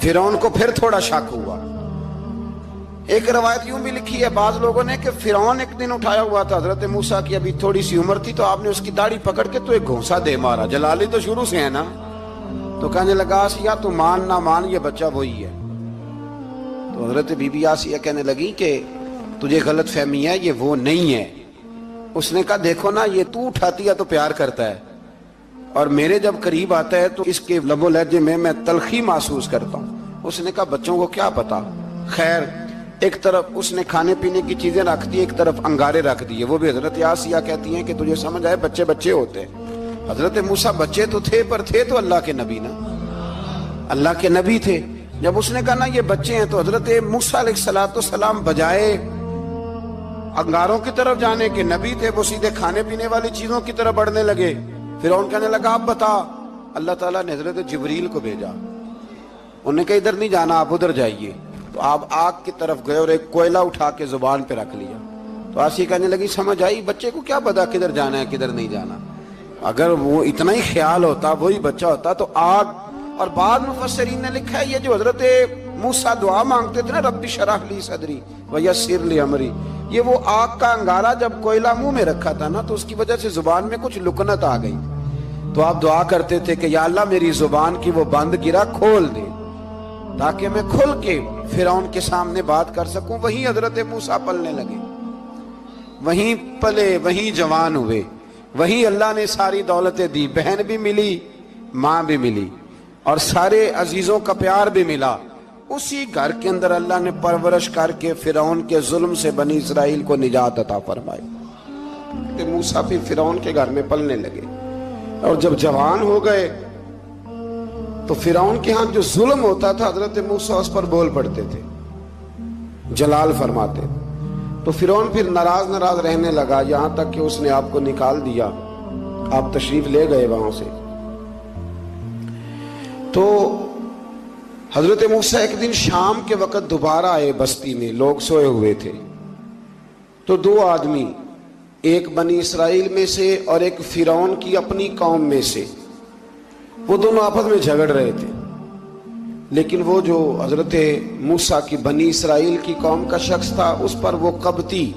فرعون کو پھر تھوڑا شک ہوا۔ ایک روایت یوں بھی لکھی ہے بعض لوگوں نے کہ فرعون ایک دن اٹھایا ہوا تھا حضرت موسیٰ کی، ابھی تھوڑی سی عمر تھی، تو آپ نے اس کی داڑھی پکڑ کے تو ایک گھونسا دے مارا۔ جلالی تو شروع سے ہے نا، تو کہنے لگا آسیہ تو مان نہ مان یہ بچہ وہی ہے۔ تو حضرت بی بی آسیہ کہنے لگی کہ تجھے غلط فہمی ہے، یہ وہ نہیں ہے۔ اس نے کہا دیکھو نا، یہ تو اٹھاتی ہے تو پیار کرتا ہے، اور میرے جب قریب آتا ہے تو اس کے لب و لہجے میں تلخی محسوس کرتا ہوں۔ اس نے کہا بچوں کو کیا پتا۔ خیر، ایک طرف اس نے کھانے پینے کی چیزیں رکھ دی، ایک طرف انگارے رکھ دیے۔ وہ بھی حضرت آسیہ کہتی ہیں کہ تجھے سمجھ آئے بچے بچے ہوتے ہیں۔ حضرت موسیٰ بچے تو تھے، پر تھے تو اللہ کے نبی نا، اللہ کے نبی تھے۔ جب اس نے کہا نا یہ بچے ہیں، تو حضرت موسیٰ علیہ السلام بجائے انگاروں کی طرف جانے کے، نبی تھے، وہ سیدھے کھانے پینے والی چیزوں کی طرف بڑھنے لگے۔ فرعون کہنے لگا اب بتا۔ اللہ تعالیٰ نے حضرت جبریل کو بھیجا، انہوں نے کہا ادھر نہیں جانا، آپ ادھر جائیے۔ تو آپ آگ کی طرف گئے اور ایک کوئلہ اٹھا کے زبان پہ رکھ لیا۔ تو آسیہ کہنے لگی سمجھ آئی، بچے کو کیا پتا کدھر جانا ہے کدھر نہیں جانا، اگر وہ اتنا ہی خیال ہوتا وہی بچہ ہوتا تو آگ۔ اور بعض مفسرین نے لکھا ہے یہ جو حضرت موسیٰ دعا مانگتے تھے نا رب اشرح لی صدری ویسر لی امری، یہ وہ آگ کا انگارہ جب کوئلہ منہ میں رکھا تھا نا تو اس کی وجہ سے زبان میں کچھ لکنت آ گئی، تو آپ دعا کرتے تھے کہ یا اللہ میری زبان کی وہ بند گرا کھول دے تاکہ میں کھل کے فرعون کے سامنے بات کر سکوں۔ وہیں حضرت موسیٰ پلنے لگے، وہیں پلے، وہیں جوان ہوئے، وہیں اللہ نے ساری دولتیں دی، بہن بھی ملی، ماں بھی ملی، اور سارے عزیزوں کا پیار بھی ملا۔ اسی گھر کے اندر اللہ نے پرورش کر کے فرعون کے ظلم سے بنی اسرائیل کو نجات عطا فرمائی۔ کہ موسیٰ پھر فرعون کے گھر میں پلنے لگے، اور جب جوان ہو گئے تو فرعون کے ہاں جو ظلم ہوتا تھا حضرت موسیٰ اس پر بول پڑتے تھے، جلال فرماتے۔ تو فرعون پھر ناراض رہنے لگا، یہاں تک کہ اس نے آپ کو نکال دیا، آپ تشریف لے گئے وہاں سے۔ تو حضرت موسیٰ ایک دن شام کے وقت دوبارہ آئے بستی میں، لوگ سوئے ہوئے تھے، تو دو آدمی، ایک بنی اسرائیل میں سے اور ایک فرعون کی اپنی قوم میں سے، وہ دونوں آپس میں جھگڑ رہے تھے۔ لیکن وہ جو حضرت موسیٰ کی بنی اسرائیل کی قوم کا شخص تھا، اس پر وہ قبطی،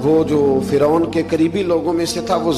وہ جو فرعون کے قریبی لوگوں میں سے تھا، وہ